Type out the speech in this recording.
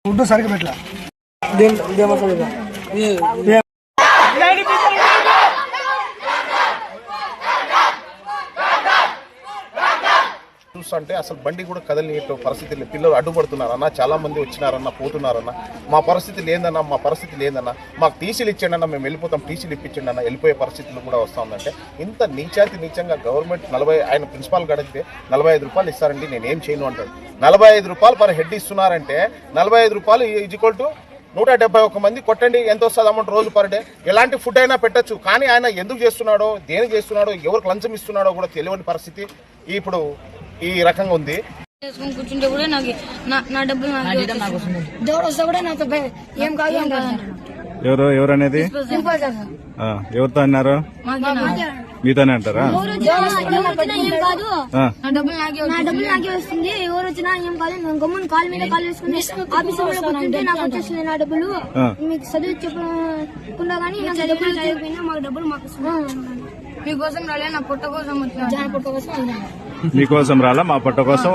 Food సరిగ్గా పెట్టలా చూస్తుంటే అసలు బండి కూడా కదలనియట్టు పరిస్థితులు, పిల్లలు అడ్డుపడుతున్నారన్న, చాలా మంది వచ్చినారన్న, పోతున్నారన్న. మా పరిస్థితి లేదన్నా, మా పరిస్థితి లేదన్నా, మాకు టీసీలు ఇచ్చాడు అన్న, మేము వెళ్ళిపోతాం, టీసీలు ఇప్పించండి అన్న, వెళ్ళిపోయే పరిస్థితులు కూడా వస్తూ ఉందంటే ఇంత నీచంగా గవర్నమెంట్ 40 ఆయన ప్రిన్సిపాల్ గడిగితే 45 రూపాయలు ఇస్తారండి, నేనేం చేయను అంటాడు. 45 రూపాయలు పర్ హెడ్ ఇస్తున్నారంటే 45 రూపాయలు ఈజ్వల్ టు 171 మంది కొట్టండి, ఎంత వస్తుంది అమౌంట్ రోజు పర్ డే. ఎలాంటి ఫుడ్ అయినా పెట్టచ్చు, కానీ ఆయన ఎందుకు చేస్తున్నాడో, దేనికి చేస్తున్నాడో, ఎవరికి లంచం ఇస్తున్నాడో కూడా తెలియని పరిస్థితి ఇప్పుడు ఈ రకంగా ఉంది. కూర్చుంటే కూడా నాకు నా డబ్బులు దేవుడు వస్తే కూడా నాకు ఏం కాదు ఎవరు అనేది ఎవరితో అన్నారు? మీతోనే అంటారా? నా డబ్బులు నాకే వస్తుంది, ఎవరు వచ్చినా ఏం కాదు, నేను గమ్మున కాలు మీద కాలు వేసుకుని ఆఫీసులో కూర్చుంటే నాకు వచ్చేస్తుంది నా డబ్బులు. మీకు చదువు చెప్పకుండా కానీ నాకు డబ్బులు చదివిపోయినా మాకు డబ్బులు మాకు మీకోసం రాలే, నా పుట్ట కోసం వచ్చిన పుట్ట కోసం మీకోసం రాలా, మా పొట్ట కోసం.